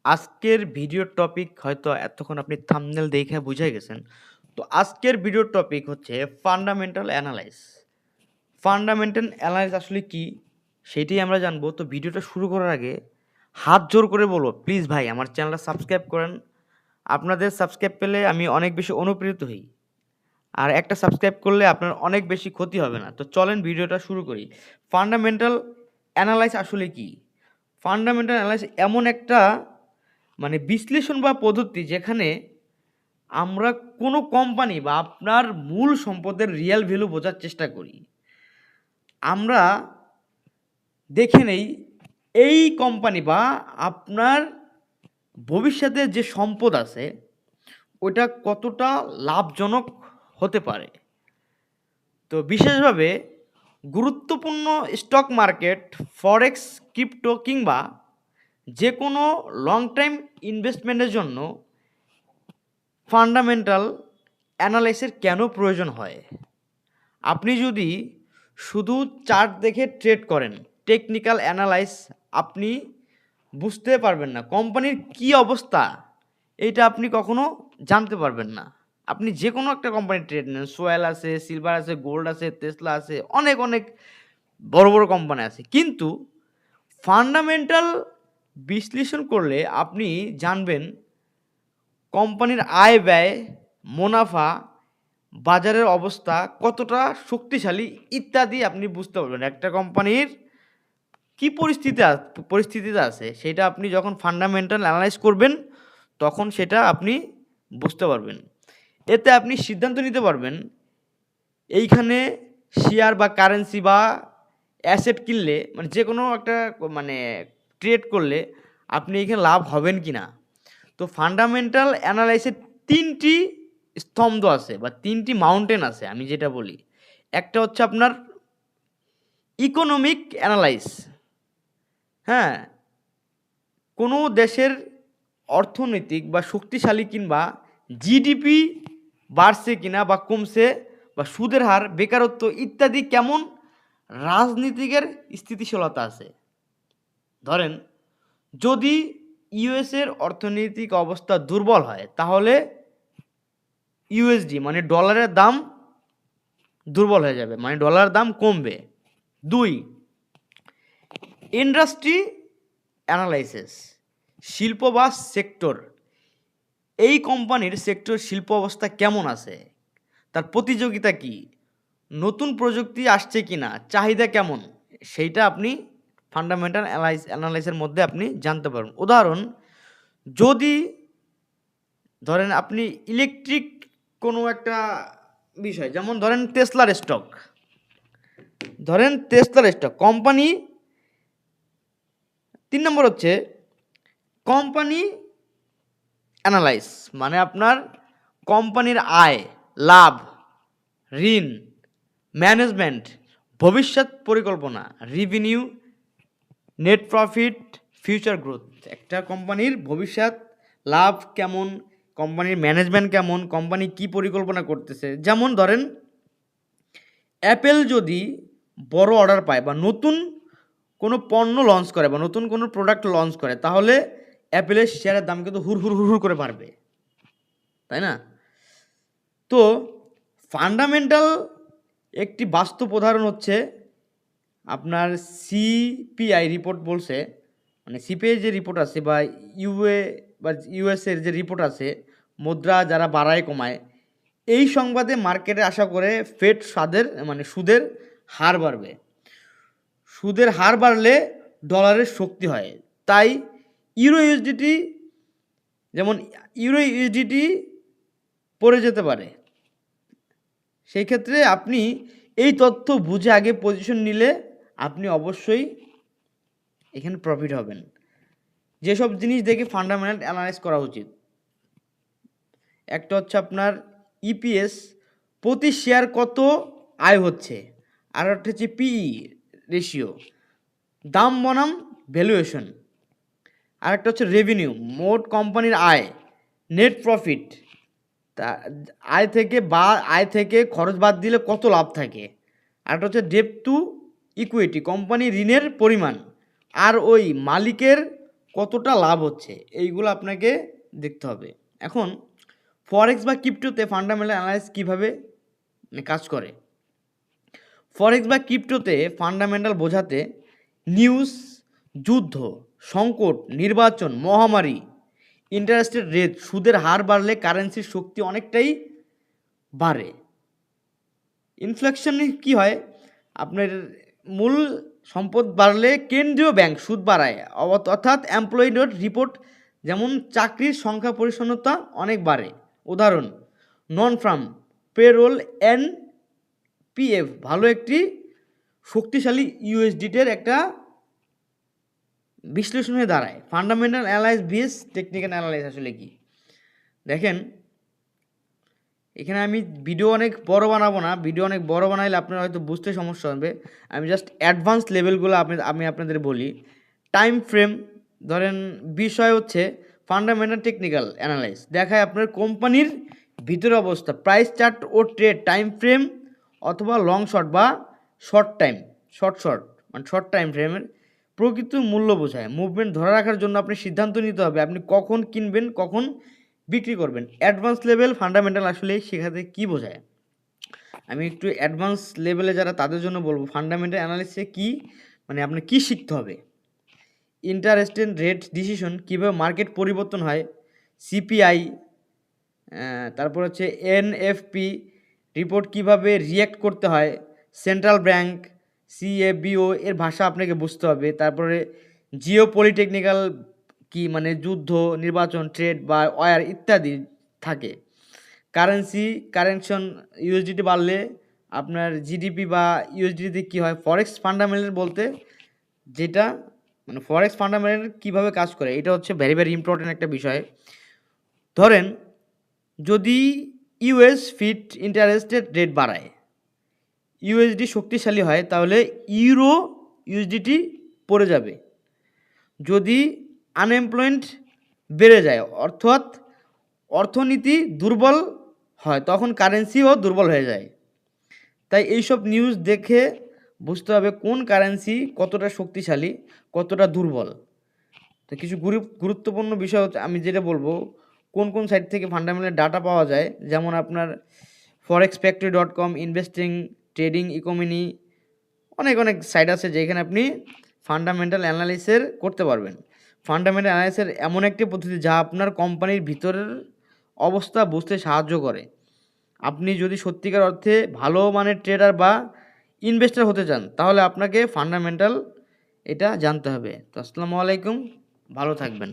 আজকের ভিডিওর টপিক হয়তো এতক্ষণ আপনি থাম্বনেল দেখে বুঝে গেছেন। তো আজকের ভিডিওর টপিক হচ্ছে ফান্ডামেন্টাল অ্যানালাইজ। ফান্ডামেন্টাল অ্যানালাইজ আসলে কি সেটাই আমরা জানবো। তো ভিডিওটা শুরু করার আগে হাত জোর করে বলবো, প্লিজ ভাই আমার চ্যানেলটা সাবস্ক্রাইব করেন। আপনাদের সাবস্ক্রাইব পেলে আমি অনেক বেশি অনুপ্রেরিত হই। আর একটা সাবস্ক্রাইব করলে আপনার অনেক বেশি ক্ষতি হবে না। তো চলেন ভিডিওটা শুরু করি। ফান্ডামেন্টাল অ্যানালাইজ আসলে কি? ফান্ডামেন্টাল অ্যানালাইজ এমন একটা বিশ্লেষণ বা পদ্ধতি যেখানে আমরা কোনো কোম্পানি বা আপনার মূল সম্পদের রিয়েল ভ্যালু বোঝার চেষ্টা করি। আমরা দেখে নেই এই কোম্পানি বা আপনার ভবিষ্যতে যে সম্পদ আছে ওটা কতটা লাভজনক হতে পারে। তো বিশেষভাবে গুরুত্বপূর্ণ স্টক মার্কেট, ফরেক্স, ক্রিপ্টো কিংবা যে কোনো লং টাইম ইনভেস্টমেন্টের জন্য ফান্ডামেন্টাল অ্যানালাইসিসের কেন প্রয়োজন হয়? আপনি যদি শুধু চার্ট দেখে ট্রেড করেন, টেকনিক্যাল অ্যানালাইস আপনি বুঝতে পারবেন না কোম্পানির কি অবস্থা, এইটা আপনি কখনো জানতে পারবেন না। আপনি যে কোনো একটা কোম্পানির ট্রেড নেন, সোয়েল আছে, সিলভার আছে, গোল্ড আছে, টেসলা আছে, অনেক অনেক বড় বড় কোম্পানি আছে, কিন্তু ফান্ডামেন্টাল বিশ্লেষণ করলে আপনি জানবেন কোম্পানির আয় ব্যয়, মুনাফা, বাজারের অবস্থা কতটা শক্তিশালী ইত্যাদি আপনি বুঝতে পারবেন। একটা কোম্পানির কী পরিস্থিতিতে আছে সেটা আপনি যখন ফান্ডামেন্টাল অ্যানালাইজ করবেন তখন সেটা আপনি বুঝতে পারবেন। এতে আপনি সিদ্ধান্ত নিতে পারবেন এইখানে শেয়ার বা কারেন্সি বা অ্যাসেট কিনলে যে কোনো একটা ট্রেড করলে আপনি এখানে লাভ হবেন কি না। তো ফান্ডামেন্টাল অ্যানালাইসিসের ৩টি স্তম্ভ আছে বা ৩টি মাউন্টেন আছে আমি যেটা বলি। একটা হচ্ছে আপনার ইকোনমিক অ্যানালাইস। হ্যাঁ, কোনো দেশের অর্থনৈতিক বা শক্তিশালী কিংবা জিডিপি বাড়ছে কিনা বা কমছে, বা সুদের হার, বেকারত্ব ইত্যাদি কেমন, রাজনীতিকের স্থিতিশীলতা আছে। ধরেন যদি ইউএসের অর্থনৈতিক অবস্থা দুর্বল হয় তাহলে ইউএসডি ডলারের দাম দুর্বল হয়ে যাবে, ডলারের দাম কমবে। ২, ইন্ডাস্ট্রি অ্যানালাইসিস, শিল্প বা সেক্টর। এই কোম্পানির সেক্টর শিল্প অবস্থা কেমন আছে, তার প্রতিযোগিতা কি, নতুন প্রযুক্তি আসছে কিনা, চাহিদা কেমন, সেইটা আপনি ফান্ডামেন্টাল অ্যানালাইসের মধ্যে আপনি জানতে পারবেন। উদাহরণ, যদি ধরেন আপনি ইলেকট্রিক কোনো একটা বিষয়, যেমন ধরেন টেসলার স্টক, কোম্পানি। ৩ নম্বর হচ্ছে কোম্পানি অ্যানালাইস, আপনার কোম্পানির আয়, লাভ, ঋণ, ম্যানেজমেন্ট, ভবিষ্যৎ পরিকল্পনা, revenue, net profit, future growth. একটা কোম্পানির ভবিষ্যৎ লাভ কেমন, কোম্পানির ম্যানেজমেন্ট কেমন, কোম্পানি কি পরিকল্পনা করতেছে। যেমন ধরেন অ্যাপেল যদি বড় অর্ডার পায় বা নতুন কোনো পণ্য লঞ্চ করে বা নতুন কোনো প্রোডাক্ট লঞ্চ করে, তাহলে অ্যাপেলের শেয়ারের দাম কিন্তু হুড় হুড় হুড় করে বাড়বে, তাই না? তো ফান্ডামেন্টাল একটি বাস্তব উদাহরণ হচ্ছে আপনার সিপিআই রিপোর্ট বলছে, সিপিআই যে রিপোর্ট আছে বা ইউএসের যে রিপোর্ট আছে, মুদ্রা যারা বাড়ায় কমায়, এই সংবাদে মার্কেটে আশা করে ফেড সুদের হার বাড়বে। সুদের হার বাড়লে ডলারের শক্তি হয়, তাই ইউরো ইউএসডিটি পড়ে যেতে পারে। সেই ক্ষেত্রে আপনি এই তথ্য বুঝে আগে পজিশন নিলে আপনি অবশ্যই এখানে প্রফিট হবেন। যেসব জিনিস দেখে ফান্ডামেন্টাল অ্যানালাইজ করা উচিত, একটা হচ্ছে আপনার ইপিএস, প্রতি শেয়ার কত আয় হচ্ছে, আর একটা হচ্ছে পিই রেশিও, দাম বনাম ভ্যালুয়েশন, আর একটা হচ্ছে রেভিনিউ, মোট কোম্পানির আয়, নেট প্রফিট, তা আয় থেকে খরচ বাদ দিলে কত লাভ থাকে, আর একটা হচ্ছে ডেট টু ইকুইটি, কোম্পানি ঋণের পরিমাণ, আর ওই মালিকের কতটা লাভ হচ্ছে, এইগুলো আপনাকে দেখতে হবে। এখন ফরেক্স বা ক্রিপ্টোতে ফান্ডামেন্টাল অ্যানালাইসিস কীভাবে কাজ করে। ফরেক্স বা ক্রিপ্টোতে ফান্ডামেন্টাল বোঝাতে নিউজ, যুদ্ধ, সংকট, নির্বাচন, মহামারী, ইন্টারেস্টের রেট, সুদের হার বাড়লে কারেন্সির শক্তি অনেকটাই বাড়ে। ইনফ্লেশনে কি হয়, আপনার মূল সম্পদ বাড়লে কেন্দ্রীয় ব্যাংক সুদ বাড়ায়, অর্থাৎ এমপ্লয়ি রিপোর্ট, যেমন চাকরির সংখ্যা পরিচ্ছন্নতা অনেক বাড়ে। উদাহরণ নন ফার্ম পেরোল, এনপিএফ ভালো একটি শক্তিশালী ইউএসডিটের একটা বিশ্লেষণ হয়ে দাঁড়ায়। Fundamental analysis vs technical analysis আসলে কি দেখেন, এখানে আমি ভিডিও অনেক বড় বানাবো না, ভিডিও অনেক বড় বানাইলে আপনার হয়তো বুঝতে সমস্যা হবে। আমি জাস্ট অ্যাডভান্স লেভেলগুলো আমি আপনাদের বলি। টাইম ফ্রেম, ধরেন বিষয় হচ্ছে ফান্ডামেন্টাল টেকনিক্যাল অ্যানালাইস, দেখায় আপনার কোম্পানির ভিতরে অবস্থা, প্রাইস চার্ট ও ট্রেড টাইম ফ্রেম অথবা লং শর্ট বা শর্ট মানে শর্ট টাইম ফ্রেমের প্রকৃত মূল্য বোঝায়। মুভমেন্ট ধরে রাখার জন্য আপনি সিদ্ধান্ত নিতে হবে আপনি কখন কিনবেন, কখন বিক্রি করবেন। অ্যাডভান্স লেভেল ফান্ডামেন্টাল আসলে শেখাতে কি বোঝায়, আমি একটু অ্যাডভান্স লেভেলে যারা তাদের জন্য বলবো ফান্ডামেন্টাল অ্যানালিসিসে কি মানে আপনি কি শিখতে হবে। ইন্টারেস্ট রেট ডিসিশন, কীভাবে মার্কেট পরিবর্তন হয়, সিপিআই, তারপর হচ্ছে এনএফপি রিপোর্ট কিভাবে রিয়্যাক্ট করতে হয়, সেন্ট্রাল ব্যাংক সিএবিও এর ভাষা আপনাকে বুঝতে হবে। তারপরে জিও পলিটেকনিক্যাল কি মানে যুদ্ধ, নির্বাচন, ট্রেড বা ওয়ার ইত্যাদি থাকে। কারেন্সি কারেকশন, ইউএসডিটি বাড়লে আপনার জিডিপি বা ইউএসডিতে কী হয়। ফরেক্স ফান্ডামেন্টাল বলতে যেটা মানে ফরেক্স ফান্ডামেন্টাল কীভাবে কাজ করে, এটা হচ্ছে ভেরি ভেরি ইম্পর্টেন্ট একটা বিষয়। ধরেন যদি ইউএস ফিট ইন্টারেস্টেড রেট বাড়ায়, ইউএসডি শক্তিশালী হয়, তাহলে ইউরো ইউএসডিটি পড়ে যাবে। যদি আনএমপ্লয়েমেন্ট বেড়ে যায় অর্থাৎ অর্থনীতি দুর্বল হয়, তখন কারেন্সিও দুর্বল হয়ে যায়। তাই এইসব নিউজ দেখে বুঝতে হবে কোন কারেন্সি কতটা শক্তিশালী, কতটা দুর্বল। তো কিছু গুরুত্বপূর্ণ বিষয় হচ্ছে আমি যেটা বলবো, কোন কোন সাইট থেকে ফান্ডামেন্টাল ডাটা পাওয়া যায়, যেমন আপনার forexfactory.com, ইনভেস্টিং, ট্রেডিং ইকোনমি, অনেক সাইট আছে যেখানে আপনি ফান্ডামেন্টাল অ্যানালাইসিস করতে পারবেন। ফান্ডামেন্টাল অ্যানালাইসিস এমন একটি পদ্ধতি যা আপনার কোম্পানির ভিতরের অবস্থা বুঝতে সাহায্য করে। আপনি যদি সত্যিকার অর্থে ভালো মানের ট্রেডার বা ইনভেস্টর হতে চান, তাহলে আপনাকে ফান্ডামেন্টাল এটা জানতে হবে। তো আসসালামু আলাইকুম, ভালো থাকবেন।